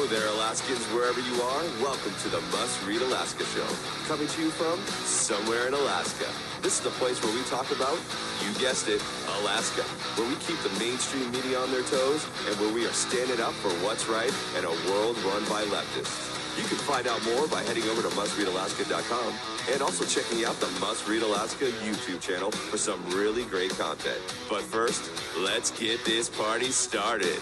Hello there, Alaskans, wherever you are. Welcome to the Must Read Alaska Show, coming to you from somewhere in Alaska. This is the place where we talk about, you guessed it, Alaska, where we keep the mainstream media on their toes and where we are standing up for what's right in a world run by leftists. You can find out more by heading over to mustreadalaska.com and also checking out the Must Read Alaska YouTube channel for some really great content. But first, let's get this party started.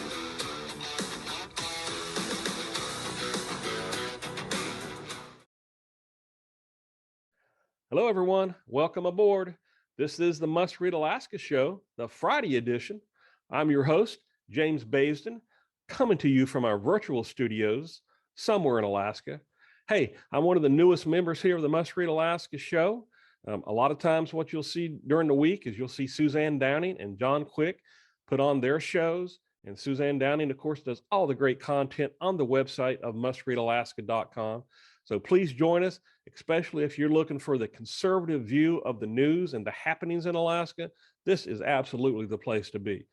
Hello, everyone. Welcome aboard. This is the Must Read Alaska Show, the Friday edition. I'm your host, James Baisden, coming to you from our virtual studios somewhere in Alaska. Hey, I'm one of the newest members here of the Must Read Alaska Show. A lot of times what you'll see during the week is you'll see Suzanne Downing and John Quick put on their shows. And Suzanne Downing, of course, does all the great content on the website of mustreadalaska.com. So please join us, especially if you're looking for the conservative view of the news and the happenings in Alaska. This is absolutely the place to be.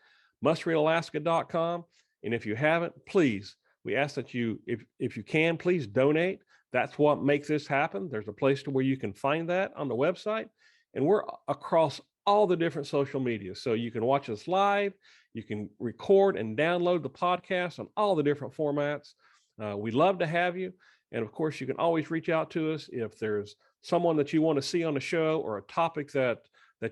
Mustreadalaska.com. And if you haven't, please, we ask that you, if you can, please donate. That's what makes this happen. There's a place to where you can find that on the website. And we're across all the different social media. So you can watch us live. You can record and download the podcast on all the different formats. We'd love to have you. And of course, you can always reach out to us if there's someone that you want to see on the show or a topic that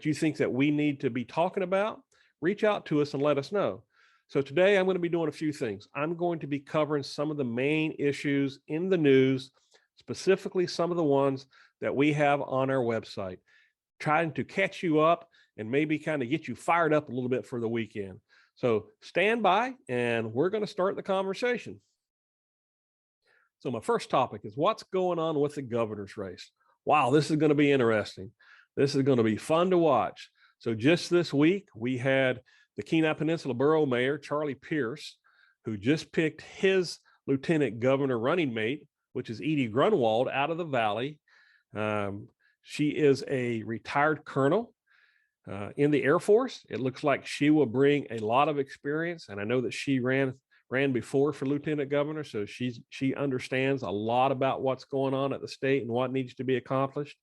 you think that we need to be talking about. Reach out to us and let us know. So today I'm going to be doing a few things. I'm going to be covering some of the main issues in the news, specifically some of the ones that we have on our website, trying to catch you up and maybe kind of get you fired up a little bit for the weekend. So stand by and we're going to start the conversation. So my first topic is what's going on with the governor's race. Wow, this is going to be interesting. This is going to be fun to watch. So just this week, we had the Kenai Peninsula Borough Mayor, Charlie Pierce, who just picked his lieutenant governor running mate, which is Edie Grunwald, out of the Valley. She is a retired colonel in the Air Force. It looks like she will bring a lot of experience. And I know that she ran before for lieutenant governor. So she understands a lot about what's going on at the state and what needs to be accomplished.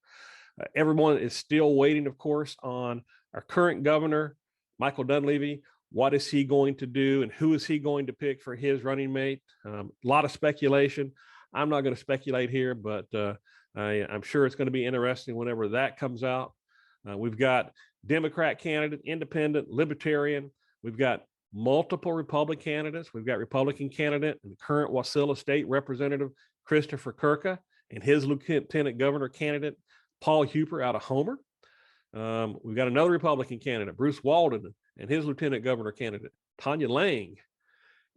Everyone is still waiting, of course, on our current governor, Michael Dunleavy. What is he going to do and who is he going to pick for his running mate? A lot of speculation. I'm not going to speculate here, but I'm sure it's going to be interesting whenever that comes out. We've got Democrat candidate, independent, libertarian. We've got multiple Republican candidates. We've got Republican candidate and current Wasilla State Representative Christopher Kirka and his lieutenant governor candidate, Paul Huper out of Homer. We've got another Republican candidate, Bruce Walden, and his lieutenant governor candidate, Tanya Lang.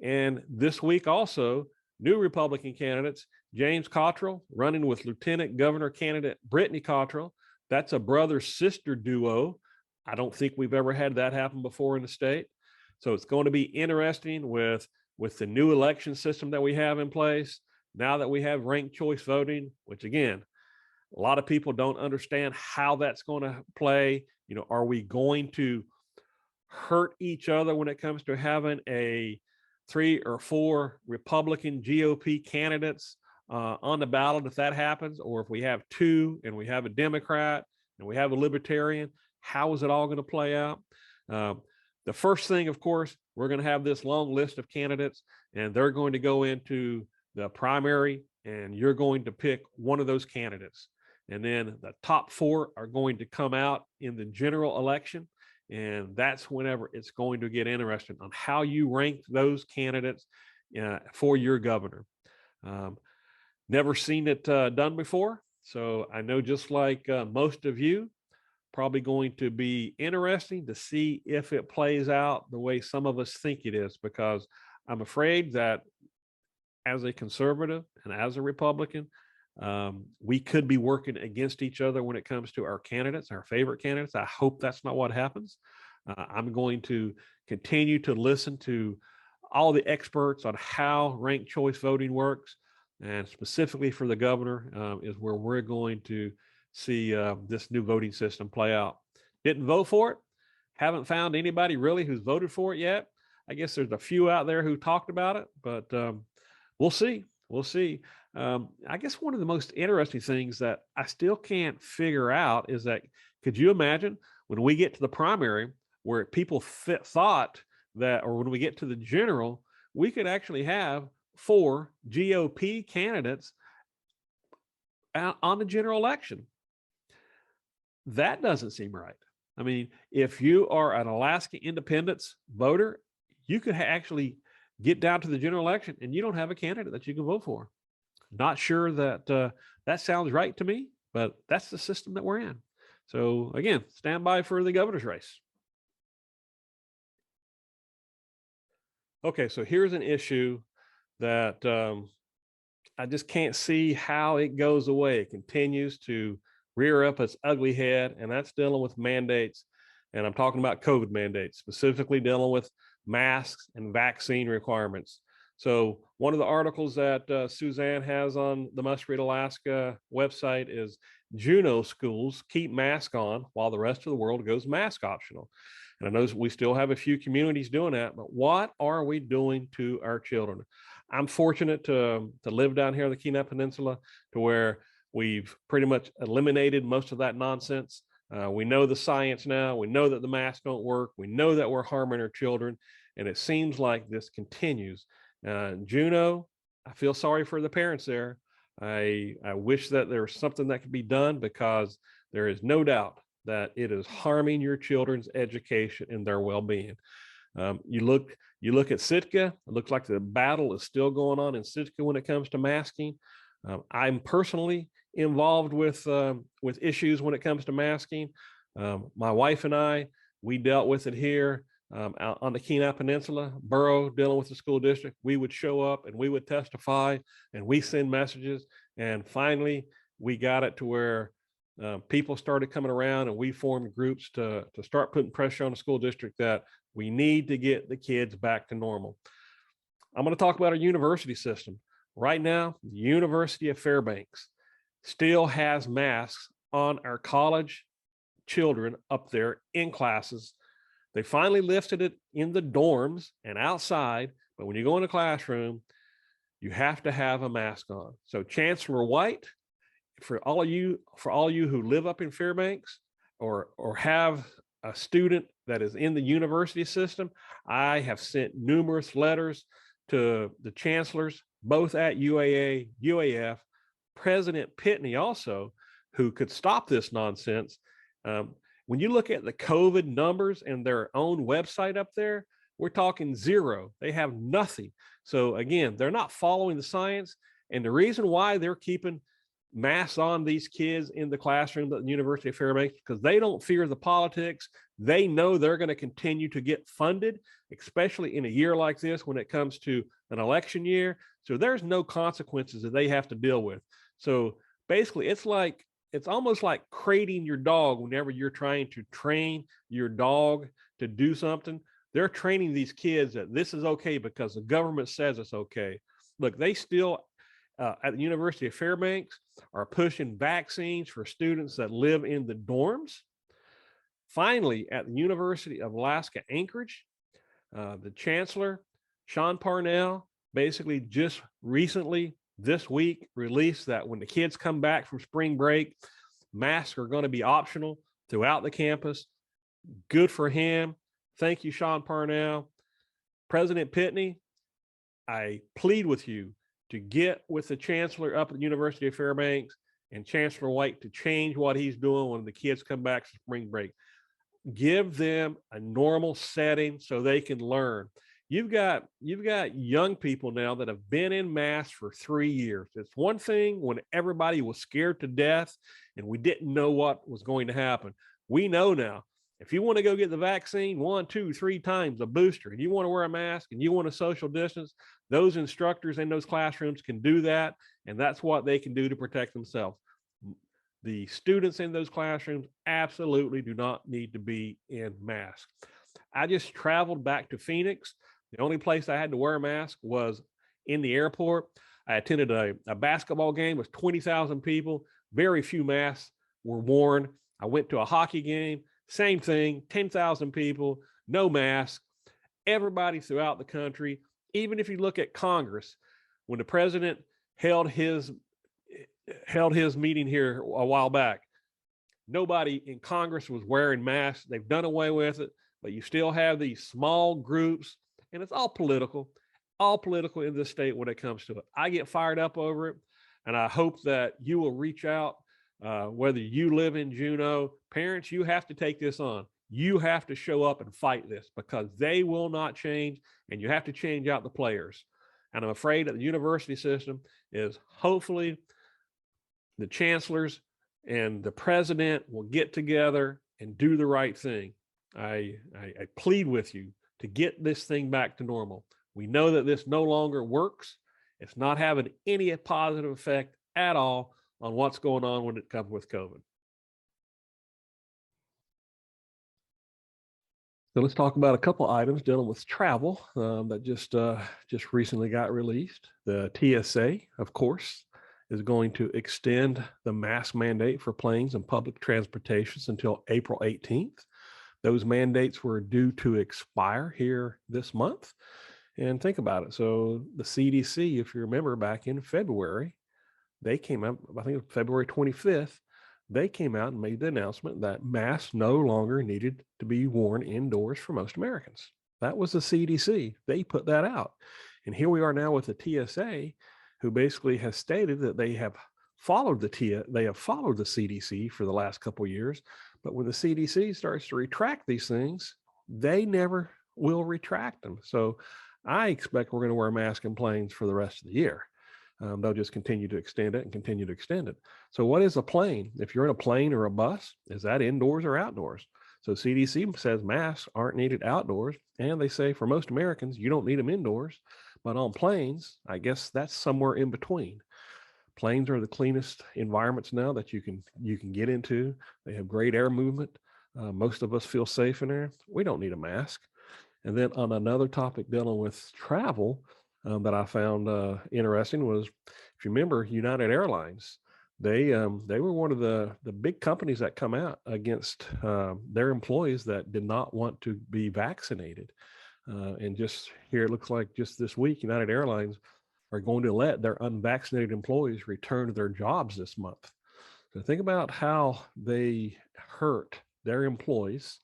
And this week also, new Republican candidates, James Cottrell running with lieutenant governor candidate Brittany Cottrell. That's a brother-sister duo. I don't think we've ever had that happen before in the state. So it's going to be interesting with the new election system that we have in place. Now that we have ranked choice voting, which again, a lot of people don't understand how that's going to play. You know, are we going to hurt each other when it comes to having a 3 or 4 Republican GOP candidates on the ballot if that happens? Or if we have 2 and we have a Democrat and we have a Libertarian, how is it all going to play out? The first thing, of course, we're going to have this long list of candidates and they're going to go into the primary and you're going to pick one of those candidates. And then the top 4 are going to come out in the general election. And that's whenever it's going to get interesting on how you rank those candidates for your governor. Never seen it done before. So I know just like most of you, probably going to be interesting to see if it plays out the way some of us think it is, because I'm afraid that as a conservative and as a Republican, we could be working against each other when it comes to our candidates, our favorite candidates. I hope that's not what happens. I'm going to continue to listen to all the experts on how ranked choice voting works, and specifically for the governor is where we're going to see this new voting system play out. Didn't vote for it. Haven't found anybody really who's voted for it yet. I guess there's a few out there who talked about it, but We'll see. We'll see. I guess one of the most interesting things that I still can't figure out is that, could you imagine when we get to the primary where people thought that, or when we get to the general, we could actually have 4 GOP candidates on the general election? That doesn't seem right. I mean, if you are an Alaska independence voter, you could actually get down to the general election and you don't have a candidate that you can vote for. Not sure that that sounds right to me, but that's the system that we're in. So again, stand by for the governor's race. Okay, so here's an issue that I just can't see how it goes away. It continues to rear up its ugly head, and that's dealing with mandates. And I'm talking about COVID mandates, specifically dealing with masks and vaccine requirements. So one of the articles that Suzanne has on the Must Read Alaska website is Juneau schools keep mask on while the rest of the world goes mask optional. And I know we still have a few communities doing that, but what are we doing to our children? I'm fortunate to live down here in the Kenai Peninsula, to where we've pretty much eliminated most of that nonsense. We know the science now. We know that the masks don't work. We know that we're harming our children. And it seems like this continues. Juneau, I feel sorry for the parents there. I wish that there was something that could be done, because there is no doubt that it is harming your children's education and their well-being. You look at Sitka. It looks like the battle is still going on in Sitka when it comes to masking. I'm personally involved with issues when it comes to masking. My wife and I, we dealt with it here out on the Kenai Peninsula borough, dealing with the school district. We would show up and we would testify and we send messages. And finally, we got it to where people started coming around, and we formed groups to start putting pressure on the school district that we need to get the kids back to normal. I'm going to talk about our university system. Right now, the University of Fairbanks still has masks on our college children up there in classes. They finally lifted it in the dorms and outside, but when you go in the classroom, you have to have a mask on. So Chancellor White, for all of you who live up in Fairbanks or have a student that is in the university system, I have sent numerous letters to the chancellors, both at UAA, UAF, President Pitney also, who could stop this nonsense. When you look at the COVID numbers and their own website up there, we're talking zero. They have nothing. So again, they're not following the science. And the reason why they're keeping masks on these kids in the classroom at the University of Fairbanks, because they don't fear the politics. They know they're going to continue to get funded, especially in a year like this when it comes to an election year. So there's no consequences that they have to deal with. So basically, it's almost like crating your dog. Whenever you're trying to train your dog to do something, they're training these kids that this is okay because the government says it's okay. Look, they still at the University of Fairbanks are pushing vaccines for students that live in the dorms. Finally, at the University of Alaska Anchorage, the chancellor, Sean Parnell, basically just recently this week released that when the kids come back from spring break, masks are going to be optional throughout the campus. Good for him. Thank you, Sean Parnell. President Pitney, I plead with you to get with the chancellor up at the University of Fairbanks and Chancellor White to change what he's doing when the kids come back from spring break. Give them a normal setting so they can learn. You've got young people now that have been in masks for 3 years. It's one thing when everybody was scared to death and we didn't know what was going to happen. We know now, if you want to go get the vaccine 1, 2, 3 times a booster, and you want to wear a mask and you want to social distance, those instructors in those classrooms can do that. And that's what they can do to protect themselves. The students in those classrooms absolutely do not need to be in masks. I just traveled back to Phoenix. The only place I had to wear a mask was in the airport. I attended a basketball game with 20,000 people. Very few masks were worn. I went to a hockey game. Same thing, 10,000 people, no mask. Everybody throughout the country, even if you look at Congress, when the president held his meeting here a while back, nobody in Congress was wearing masks. They've done away with it, but you still have these small groups, and it's all political in this state when it comes to it. I get fired up over it, and I hope that you will reach out, whether you live in Juneau. Parents, you have to take this on. You have to show up and fight this because they will not change, and you have to change out the players. And I'm afraid that the university system is hopefully the chancellors and the president will get together and do the right thing. I plead with you to get this thing back to normal. We know that this no longer works. It's not having any positive effect at all on what's going on when it comes with COVID. So let's talk about a couple items dealing with travel that just recently got released. The TSA, of course, is going to extend the mask mandate for planes and public transportations until April 18th. Those mandates were due to expire here this month. And think about it. So the CDC, if you remember back in February, they came out, I think it was February 25th, they came out and made the announcement that masks no longer needed to be worn indoors for most Americans. That was the CDC. They put that out. And here we are now with the TSA, who basically has stated that they have followed the CDC for the last couple of years. But when the CDC starts to retract these things, they never will retract them. So I expect we're going to wear masks in planes for the rest of the year. They'll just continue to extend it and continue to extend it. So what is a plane? If you're in a plane or a bus, is that indoors or outdoors? So CDC says masks aren't needed outdoors. And they say for most Americans, you don't need them indoors. But on planes, I guess that's somewhere in between. Planes are the cleanest environments now that you can get into. They have great air movement. Most of us feel safe in there. We don't need a mask. And then on another topic dealing with travel that I found interesting was, if you remember, United Airlines, they were one of the big companies that come out against their employees that did not want to be vaccinated. And just here, it looks like just this week, United Airlines are going to let their unvaccinated employees return to their jobs this month. So think about how they hurt their employees,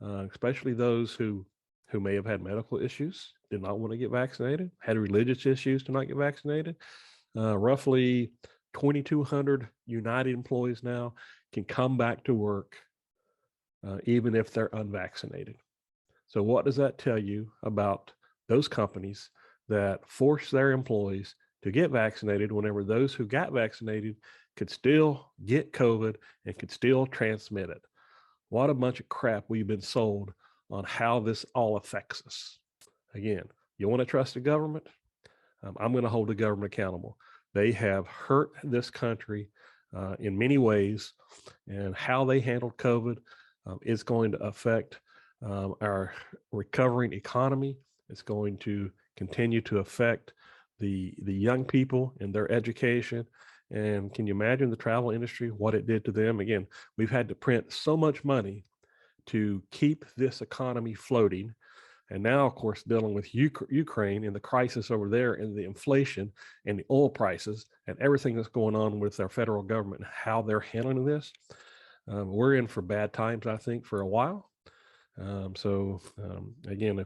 especially those who may have had medical issues, did not want to get vaccinated, had religious issues to not get vaccinated. Roughly 2,200 United employees now can come back to work even if they're unvaccinated. So what does that tell you about those companies that force their employees to get vaccinated whenever those who got vaccinated could still get COVID and could still transmit it? What a bunch of crap we've been sold on how this all affects us. Again, you want to trust the government? I'm going to hold the government accountable. They have hurt this country in many ways, and how they handled COVID is going to affect our recovering economy. It's going to continue to affect the young people and their education. And can you imagine the travel industry, what it did to them? Again, we've had to print so much money to keep this economy floating. And now, of course, dealing with Ukraine and the crisis over there and the inflation and the oil prices and everything that's going on with our federal government and how they're handling this. We're in for bad times, I think, for a while. Again,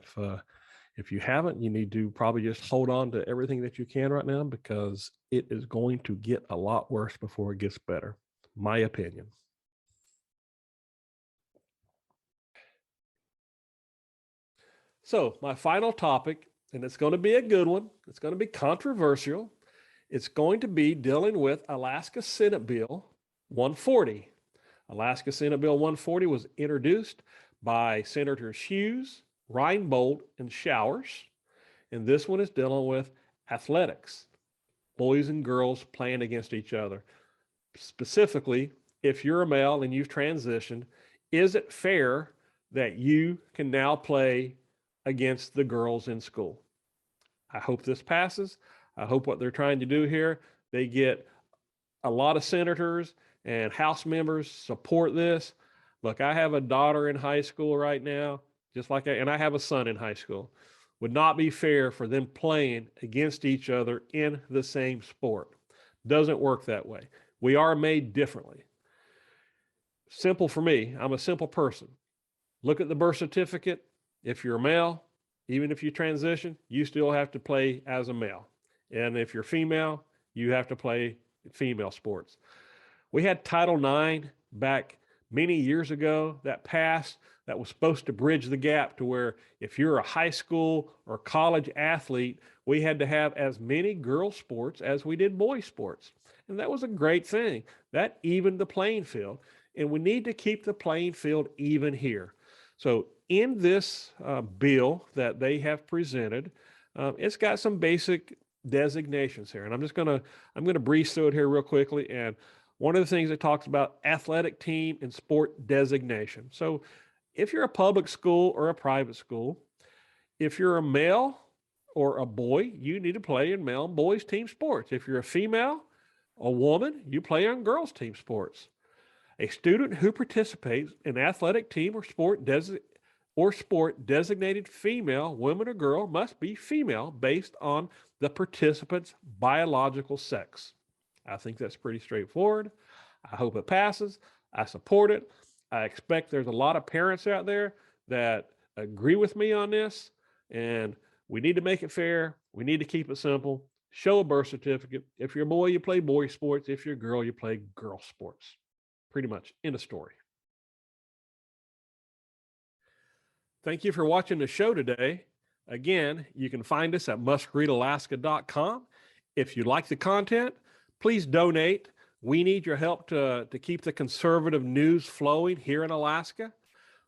if you haven't, you need to probably just hold on to everything that you can right now, because it is going to get a lot worse before it gets better. My opinion. So my final topic, and it's going to be a good one. It's going to be controversial. It's going to be dealing with Alaska Senate Bill 140. Alaska Senate Bill 140 was introduced by Senators Hughes, Reinbold, and Showers. And this one is dealing with athletics, boys and girls playing against each other. Specifically, if you're a male and you've transitioned, is it fair that you can now play against the girls in school? I hope this passes. I hope what they're trying to do here, they get a lot of senators and House members support this. Look, I have a daughter in high school right now, and I have a son in high school. would not be fair for them playing against each other in the same sport. Doesn't work that way. We are made differently. Simple for me. I'm a simple person. Look at the birth certificate. If you're a male, even if you transition, you still have to play as a male. And if you're female, you have to play female sports. We had Title IX back many years ago that passed that was supposed to bridge the gap to where if you're a high school or college athlete, we had to have as many girls sports as we did boys sports. And that was a great thing. That evened the playing field. And we need to keep the playing field even here. So in this bill that they have presented, it's got some basic designations here. And I'm gonna breeze through it here real quickly. And one of the things it talks about athletic team and sport designation. So if you're a public school or a private school, if you're a male or a boy, you need to play in male and boys team sports. If you're a female, a woman, you play on girls team sports. A student who participates in athletic team or sport designated female, woman, or girl must be female based on the participant's biological sex. I think that's pretty straightforward. I hope it passes. I support it. I expect there's a lot of parents out there that agree with me on this, and we need to make it fair. We need to keep it simple. Show a birth certificate. If you're a boy, you play boy sports. If you're a girl, you play girl sports. Pretty much end of story. Thank you for watching the show today. Again, you can find us at muskreadalaska.com. If you like the content, please donate. We need your help to keep the conservative news flowing here in Alaska.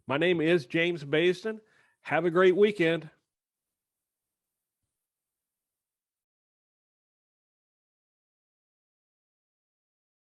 My name is James Baisden. Have a great weekend.